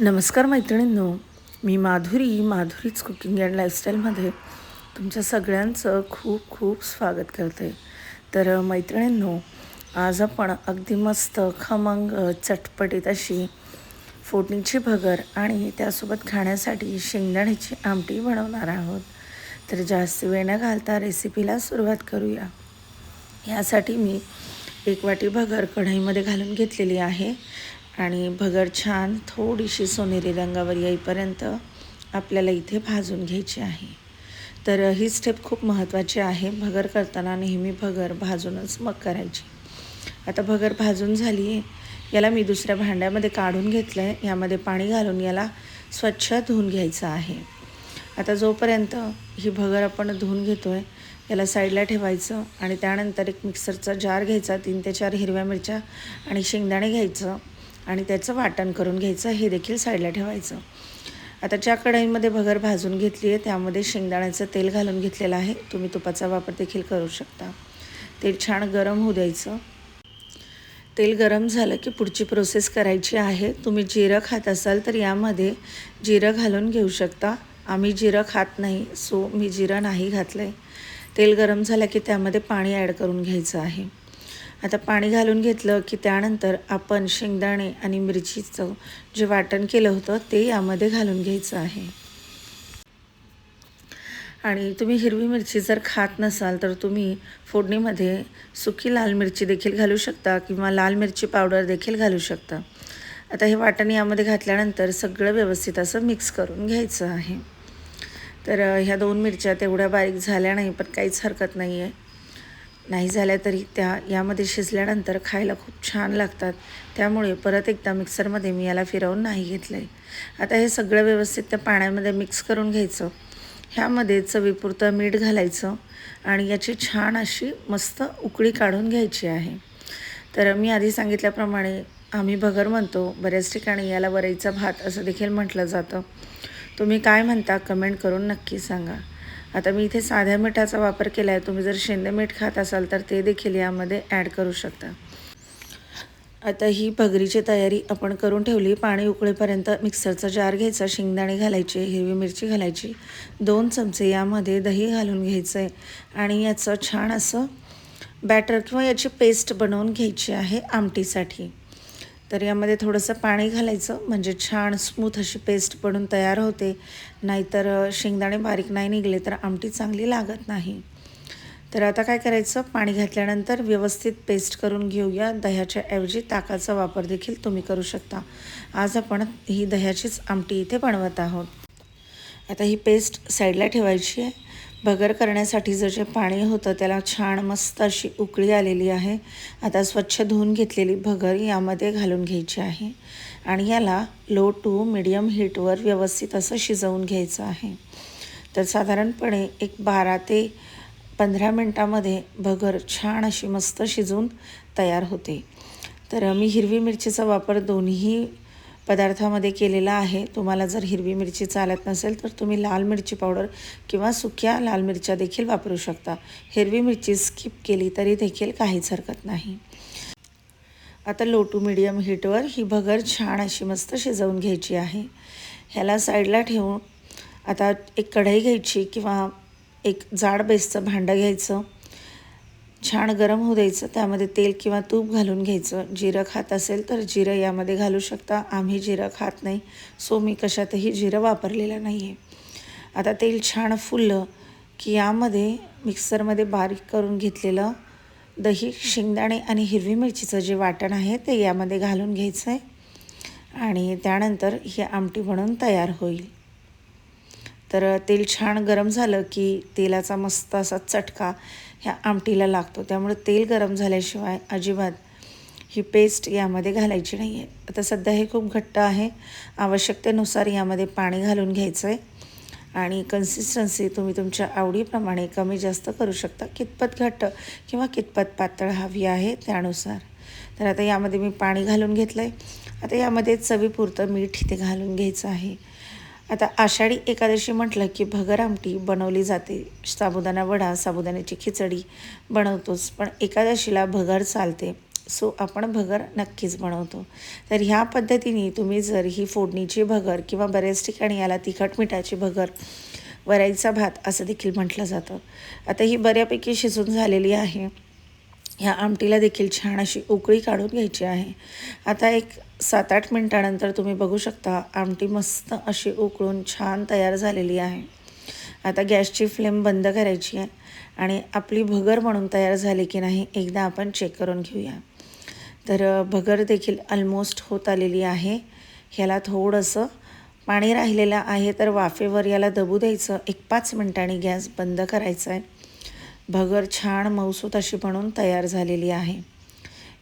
नमस्कार मैत्रिणींनो, मी माधुरीच cooking and लाईफस्टाईलमध्ये तुमच्या सगळ्यांचं खूप खूप स्वागत करते. तर मैत्रिणींनो, आज आपण अगदी मस्त खमंग चटपटीत अशी फोडणीची भगर आणि त्यासोबत खाण्यासाठी शेंगदाण्याची आमटी बनवणार आहोत. तर जास्त वेळ न घालता रेसिपीला सुरुवात करूया. यासाठी मी 1 वाटी भगर कढईमध्ये घालून घेतलेली आहे आणि भगर छान थोडीशी सोनेरी रंगावर येईपर्यंत आपल्याला इथे भाजून घ्यायची आहे. तर ही स्टेप खूप महत्त्वाची आहे. भगर करताना नेहमी भगर भाजूनच मग करायची. आता भगर भाजून झाली आहे. याला मी दुसऱ्या भांड्यामध्ये काढून घेतलं आहे. यामध्ये पाणी घालून याला स्वच्छ धुवून घ्यायचं आहे. आता जोपर्यंत ही भगर आपण धुवून घेतो आहे, याला साईडला ठेवायचं आणि त्यानंतर एक मिक्सरचा जार घ्यायचा, 3 ते 4 हिरव्या मिरच्या आणि शेंगदाणे घ्यायचं आणि त्याचं वाटण करून घ्यायचं, हे देखील साईडला ठेवायचं. आता ज्या कढईमध्ये भगर भाजून घेतली आहे त्यामध्ये शेंगदाण्याचं तेल घालून घेतलेलं आहे. तुम्ही तुपाचा वापर देखील करू शकता. तेल छान गरम होऊ द्यायचं. तेल गरम झालं की पुढची प्रोसेस करायची आहे. तुम्ही जिरं खात असाल तर यामध्ये जिरं घालून घेऊ शकता. आम्ही जिरं खात नाही, सो मी जिरं नाही घातलं आहे. तेल गरम झालं की त्यामध्ये पाणी ॲड करून घ्यायचं आहे. आता पाणी घालून घेतलं की त्यानंतर आपण शेंगदाणे आणि मिरचीचं जे वाटण केलं होतं ते यामध्ये घालून घ्यायचं आहे. आणि तुम्ही हिरवी मिरची जर खात नसाल तर तुम्ही फोडणीमध्ये सुकी लाल मिरची देखील घालू शकता किंवा लाल मिरची पावडर देखील घालू शकता. आता हे वाटण यामध्ये घातल्यानंतर सगळं व्यवस्थित असं मिक्स करून घ्यायचं आहे. तर ह्या 2 मिरच्या तेवढ्या बारीक झाल्या नाही, पण काहीच हरकत नाही आहे. नाही झाल्या तरी त्या यामध्ये शिजल्यानंतर खायला खूप छान लागतात. त्यामुळे परत एकदा मिक्सरमध्ये मी याला फिरवून नाही घेतलं आहे. आता हे सगळं व्यवस्थित त्या पाण्यामध्ये मिक्स करून घ्यायचं. ह्यामध्ये चवीपुरतं मीठ घालायचं आणि याची छान अशी मस्त उकळी काढून घ्यायची आहे. तर मी आधी सांगितल्याप्रमाणे आम्ही भगर म्हणतो, बऱ्याच ठिकाणी याला वरईचा भात असं देखील म्हटलं जातं. तुम्ही काय म्हणता कमेंट करून नक्की सांगा. आता मी इथे साध्या मिठाचा वापर केला आहे. तुम्ही जर शेंदे मीठ खात असाल तर ते देखील यामध्ये ॲड करू शकता. आता ही भगरीची तयारी आपण करून ठेवली. पाणी उकळेपर्यंत मिक्सरचा जार घ्यायचा, शेंगदाणे घालायचे, हिरवी मिरची घालायची, 2 चमचे यामध्ये दही घालून घ्यायचं आहे आणि याचं छान असं बॅटर किंवा याची पेस्ट बनवून घ्यायची आहे आमटीसाठी. तर यामध्ये थोडंसं पाणी घालायचं म्हणजे छान स्मूथ अशी पेस्ट बनून तयार होते. नाहीतर शेंगदाणे बारीक नाही निघले तर आमटी चांगली लागत नाही. तर आता काय करायचं, पाणी घातल्यानंतर व्यवस्थित पेस्ट करून घेऊया. दह्याच्या ऐवजी ताकाचा वापर देखील तुम्ही करू शकता. आज आपण ही दह्याचीच आमटी इथे बनवत आहोत. आता ही पेस्ट साईडला ठेवायची आहे. भगर करण्यासाठी जे पाणी होतं त्याला छान मस्त अशी उकळी आलेली आहे. आता स्वच्छ धुवून घेतलेली भगर यामध्ये घालून घ्यायची आहे आणि याला लो टू मिडियम हीटवर व्यवस्थित असं शिजवून घ्यायचं आहे. तर साधारणपणे एक 12 ते 15 मिनटामध्ये भगर छान अशी मस्त शिजून तयार होते. तर मी हिरवी मिरचीचा वापर दोन्ही पदार्थामध्ये केलेला आहे. तुम्हाला जर हिरवी मिरची चालत नसेल तर तुम्ही लाल मिरची पावडर किंवा सुक्या लाल मिरच्या देखील वापरू शकता. हिरवी मिरची स्किप केली तरी देखील काहीच हरकत नाही. आता लो टू मिडियम हीटवर ही भगर छान अशी मस्त शिजवून घ्यायची आहे. ह्याला साईडला ठेवून आता एक कढई घ्यायची किंवा एक जाड बेसचं भांडं घ्यायचं. छान गरम होऊ द्यायचं. त्यामध्ये तेल किंवा तूप घालून घ्यायचं. जिरं खात असेल तर जिरं यामध्ये घालू शकता. आम्ही जिरं खात नाही, सो मी कशातही जिरं वापरलेलं नाही आहे. आता तेल छान फुललं की यामध्ये मिक्सरमध्ये बारीक करून घेतलेलं दही, शेंगदाणे आणि हिरवी मिरचीचं जे वाटण आहे ते यामध्ये घालून घ्यायचं आहे आणि त्यानंतर ही आमटी बनवून तयार होईल. तर तेल छान गरम झालं की तेलाचा मस्त असा चटका ह्या आमटीला लागतो. त्यामुळे तेल गरम झाल्याशिवाय अजिबात ही पेस्ट यामध्ये घालायची नाही आहे. आता सध्या हे खूप घट्ट आहे. आवश्यकतेनुसार यामध्ये पाणी घालून घ्यायचं आहे आणि कन्सिस्टन्सी तुम्ही तुमच्या आवडीप्रमाणे कमी जास्त करू शकता. कितपत घट्ट किंवा कितपत पातळ हवी आहे त्यानुसार. तर आता यामध्ये मी पाणी घालून घेतलं आहे. आता यामध्ये चवीपुरतं मीठ इथे घालून घ्यायचं आहे. आता आषाढी एकादशी म्हटलं की भगर आमटी बनवली जाते. साबुदाणा वडा, साबुदाण्याची खिचडी बनवतोच, पण एकादशीला भगर चालते. सो आपण भगर नक्कीच बनवतो. तर ह्या पद्धतीने तुम्ही जर ही फोडणीची भगर किंवा बऱ्याच ठिकाणी याला तिखट मिठाची भगर, वरईचा भात असं देखील म्हटलं जातं. आता ही बऱ्यापैकी शिजून झालेली आहे. ह्या आमटीला देखील छान अशी उकळी काढून घ्यायची आहे. आता एक 7-8 मिनटानंतर तुम्ही बघू शकता आमटी मस्त अशी उकळून छान तयार झालेली आहे. आता गॅसची फ्लेम बंद करायची आहे आणि आपली भगर बनून तयार झाली की नाही एकदा आपण चेक करून घेऊया. तर भगर देखील ऑलमोस्ट होत आलेली आहे. ह्याला थोडंसं पाणी राहिलेलं आहे, तर वाफेवर याला दबू द्यायचं. 1-5 मिनिटांनी गॅस बंद करायचा आहे. भगर छान मऊसूत अशी बनवून तयार झालेली आहे.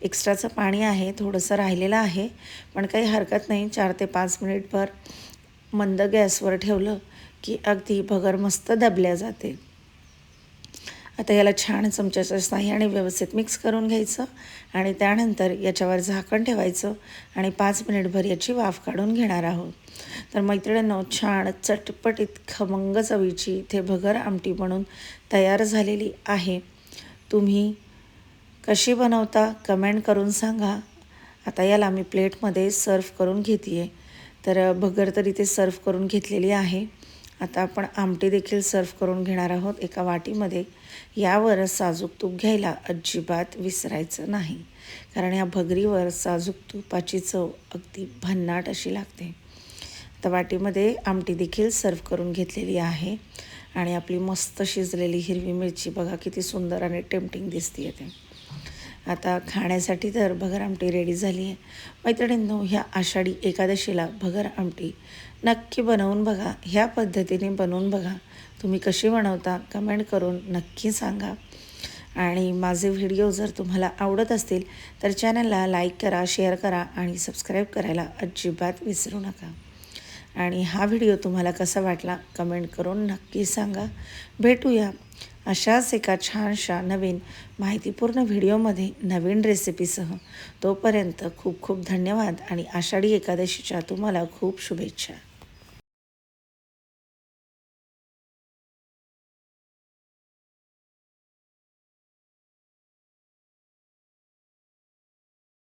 एक्स्ट्राचं पाणी आहे, थोडंसं राहिलेलं आहे, पण काही हरकत नाही. 4 ते 5 मिनिटभर मंद गॅसवर ठेवलं की अगदी भगर मस्त दबल्या जाते. आता याला छान चमच्याच्या साहाय्याने व्यवस्थित मिक्स करून घ्यायचं आणि त्यानंतर याच्यावर झाकण ठेवायचं आणि 5 मिनिटभर याची वाफ काढून घेणार आहोत. तर मैत्रिणींनो, छान चटपटीत खमंग चवीची इथे भगर आमटी बनून तयार झालेली आहे. तुम्ही कशी बनवता कमेंट करून सांगा. आता याला मी प्लेटमध्ये सर्व करून घेते आहे. तर भगर तर इथे सर्व करून घेतलेली आहे. आता आपण आमटी देखील सर्व करून घेणार आहोत एका वाटीमध्ये. यावर साजूक तूप घ्यायला अजिबात विसरायचं नाही, कारण या भगरीवर साजूक तुपाची चव अगदी भन्नाट अशी लागते. आता वाटीमध्ये आमटी देखील सर्व करून घेतलेली आहे आणि आपली मस्त शिजलेली हिरवी मिरची बघा किती सुंदर आणि टेम्पटिंग दिसते ते. आता खाण्यासाठी तर भगर आमटी रेडी झाली आहे. मैत्रिणींनो, ह्या आषाढी एकादशीला भगर आमटी नक्की बनवून बघा. ह्या पद्धतीने बनवून बघा. तुम्ही कशी बनवता कमेंट करून नक्की सांगा. आणि माझे व्हिडिओ जर तुम्हाला आवडत असतील तर चॅनलला लाईक करा, शेअर करा आणि सबस्क्राईब करायला अजिबात विसरू नका. आणि हा व्हिडिओ तुम्हाला कसा वाटला कमेंट करून नक्की सांगा. भेटूया अशाच एका छानशा नवीन माहितीपूर्ण व्हिडिओमध्ये नवीन रेसिपीसह. तोपर्यंत खूप खूप धन्यवाद आणि आषाढी एकादशीच्या तुम्हाला खूप शुभेच्छा.